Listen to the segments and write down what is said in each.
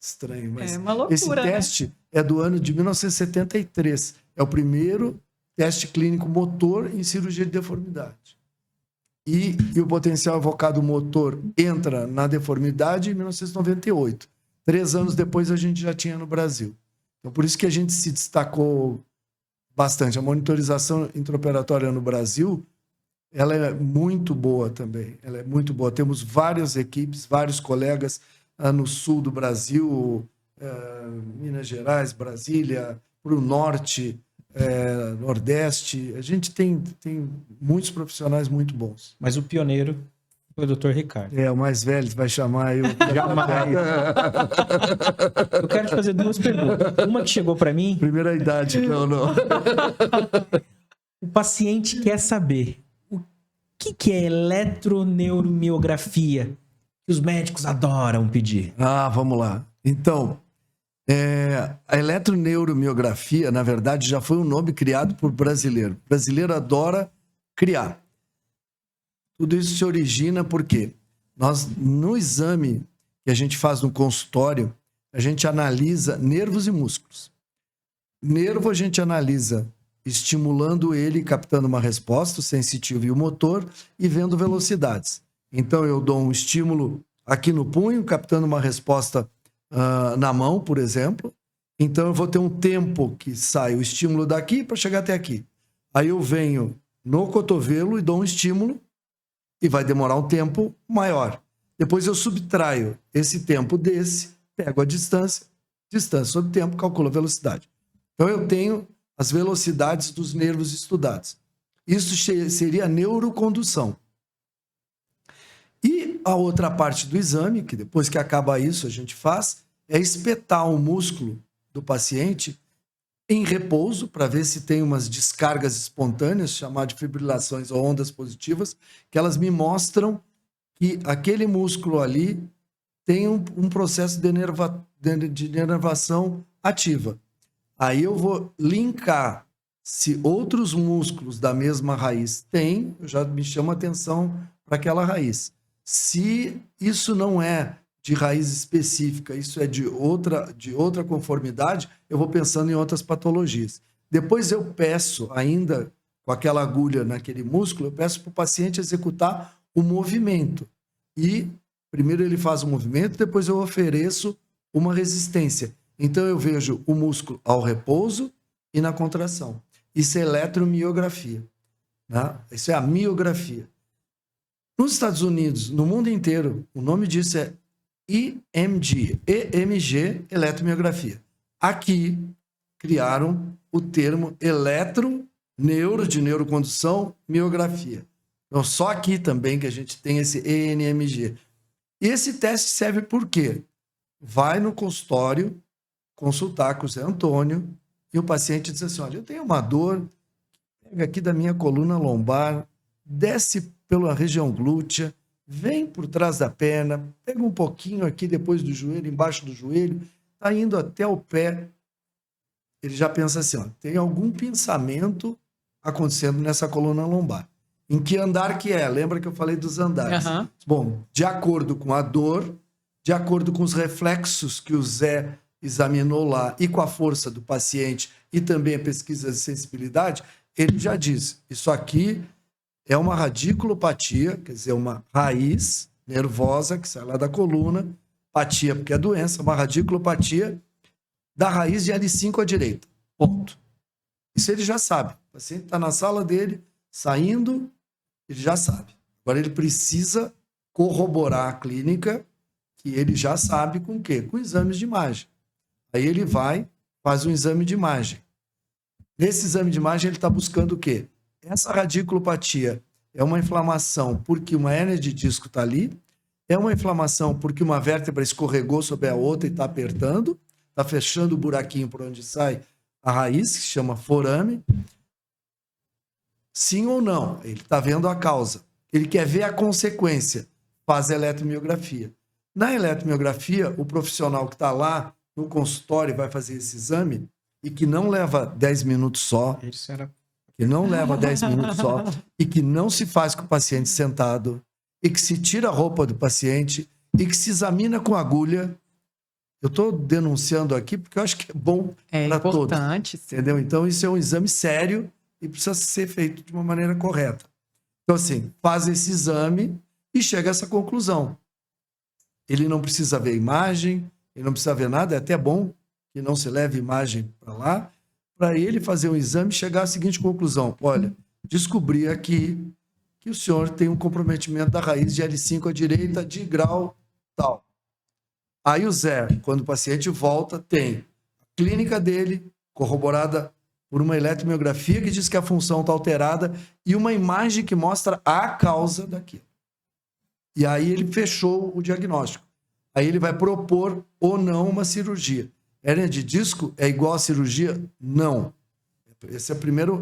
estranho, mas É uma loucura, esse teste é do ano de 1973. É o primeiro teste clínico motor em cirurgia de deformidade. E o potencial evocado motor entra na deformidade em 1998. 3 anos depois a gente já tinha no Brasil. Então, por isso que a gente se destacou bastante. A monitorização intraoperatória no Brasil, ela é muito boa também. Ela é muito boa. Temos várias equipes, vários colegas no sul do Brasil, Minas Gerais, Brasília, para o norte, Nordeste. A gente tem muitos profissionais muito bons. Mas o pioneiro foi o Dr. Ricardo. O mais velho vai chamar eu. Jamais. Eu quero te fazer 2 perguntas. Uma que chegou para mim. Primeira idade, não. O paciente quer saber o que é eletroneuromiografia, que os médicos adoram pedir. Vamos lá. Então, a eletroneuromiografia, na verdade, já foi um nome criado por brasileiro. O brasileiro adora criar. Tudo isso se origina porque no exame que a gente faz no consultório, a gente analisa nervos e músculos. Nervo a gente analisa estimulando ele, captando uma resposta, o sensitivo e o motor, e vendo velocidades. Então, eu dou um estímulo aqui no punho, captando uma resposta na mão, por exemplo. Então, eu vou ter um tempo que sai o estímulo daqui para chegar até aqui. Aí eu venho no cotovelo e dou um estímulo, e vai demorar um tempo maior. Depois eu subtraio esse tempo desse, pego a distância sobre tempo, calculo a velocidade. Então eu tenho as velocidades dos nervos estudados. Isso seria a neurocondução. E a outra parte do exame, que depois que acaba isso a gente faz, é espetar o músculo do paciente em repouso, para ver se tem umas descargas espontâneas, chamar de fibrilações ou ondas positivas, que elas me mostram que aquele músculo ali tem um processo de inervação ativa. Aí eu vou linkar se outros músculos da mesma raiz têm, eu já me chamo a atenção para aquela raiz. Se isso não é de raiz específica, isso é de outra conformidade, eu vou pensando em outras patologias. Depois eu peço, ainda com aquela agulha naquele músculo, eu peço para o paciente executar o movimento. E primeiro ele faz o movimento, depois eu ofereço uma resistência. Então eu vejo o músculo ao repouso e na contração. Isso é eletromiografia, né? Isso é a miografia. Nos Estados Unidos, no mundo inteiro, o nome disso é EMG, eletromiografia. Aqui criaram o termo de neurocondução, miografia. Então, só aqui também que a gente tem esse ENMG. E esse teste serve por quê? Vai no consultório consultar com o Zé Antônio e o paciente diz assim, olha, eu tenho uma dor, pega aqui da minha coluna lombar, desce pela região glútea, vem por trás da perna, pega um pouquinho aqui depois do joelho, embaixo do joelho, está indo até o pé. Ele já pensa assim, ó, tem algum pensamento acontecendo nessa coluna lombar. Em que andar que é? Lembra que eu falei dos andares? Uhum. Bom, de acordo com a dor, de acordo com os reflexos que o Zé examinou lá e com a força do paciente e também a pesquisa de sensibilidade, ele já diz, isso aqui é uma radiculopatia, quer dizer, uma raiz nervosa que sai lá da coluna, patia porque é doença, uma radiculopatia da raiz de L5 à direita. Ponto. Isso ele já sabe. O paciente está na sala dele, saindo, ele já sabe. Agora ele precisa corroborar a clínica, que ele já sabe com o quê? Com exames de imagem. Aí ele vai, faz um exame de imagem. Nesse exame de imagem ele está buscando o quê? Essa radiculopatia é uma inflamação porque uma hérnia de disco está ali, é uma inflamação porque uma vértebra escorregou sobre a outra e está apertando, está fechando o buraquinho por onde sai a raiz, que se chama forame. Sim ou não? Ele está vendo a causa. Ele quer ver a consequência. Faz a eletromiografia. Na eletromiografia, o profissional que está lá no consultório vai fazer esse exame e que não leva 10 minutos só, que não leva 10 minutos só, e que não se faz com o paciente sentado, e que se tira a roupa do paciente, e que se examina com agulha. Eu estou denunciando aqui porque eu acho que é bom É para todos. importante, sim. Entendeu? Então, isso é um exame sério e precisa ser feito de uma maneira correta. Então, assim, faz esse exame e chega a essa conclusão. Ele não precisa ver imagem, ele não precisa ver nada, é até bom que não se leve imagem para lá, para ele fazer um exame e chegar à seguinte conclusão. Olha, descobri aqui que o senhor tem um comprometimento da raiz de L5 à direita de grau tal. Aí o Zé, quando o paciente volta, tem a clínica dele, corroborada por uma eletromiografia que diz que a função está alterada e uma imagem que mostra a causa daquilo. E aí ele fechou o diagnóstico. Aí ele vai propor ou não uma cirurgia. Hérnia de disco é igual a cirurgia? Não. Essa é a primeira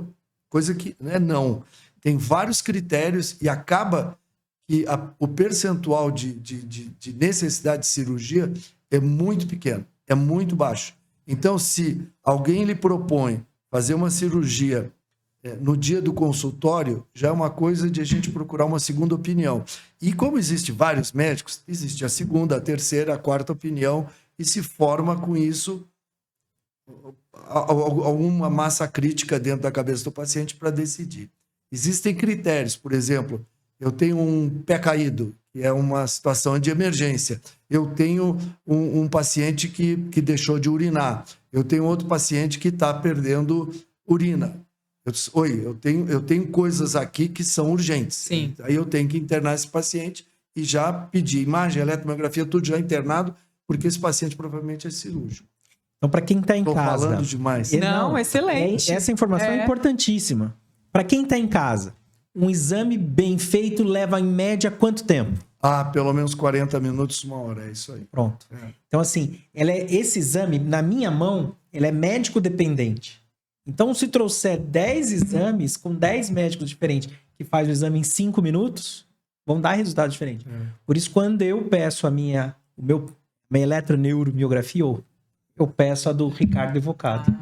coisa que é não. Tem vários critérios e acaba que o percentual de necessidade de cirurgia é muito pequeno, é muito baixo. Então, se alguém lhe propõe fazer uma cirurgia no dia do consultório, já é uma coisa de a gente procurar uma segunda opinião. E como existem vários médicos, existe a segunda, a terceira, a quarta opinião, e se forma com isso alguma massa crítica dentro da cabeça do paciente para decidir. Existem critérios, por exemplo, eu tenho um pé caído, que é uma situação de emergência. Eu tenho um paciente que deixou de urinar. Eu tenho outro paciente que está perdendo urina. Eu tenho coisas aqui que são urgentes. Sim. Aí eu tenho que internar esse paciente e já pedir imagem, eletromiografia, tudo já internado, porque esse paciente provavelmente é cirúrgico. Então, para quem está em Estou casa... falando demais. Não, excelente. Essa informação é importantíssima. Para quem está em casa, um exame bem feito leva, em média, quanto tempo? Pelo menos 40 minutos, 1 hora, é isso aí. Pronto. Então, assim, esse exame, na minha mão, ele é médico dependente. Então, se trouxer 10 exames com 10 médicos diferentes que faz o exame em 5 minutos, vão dar resultado diferente. Por isso, quando eu peço a minha eletroneuromiografia, eu peço a do Ricardo Evocado.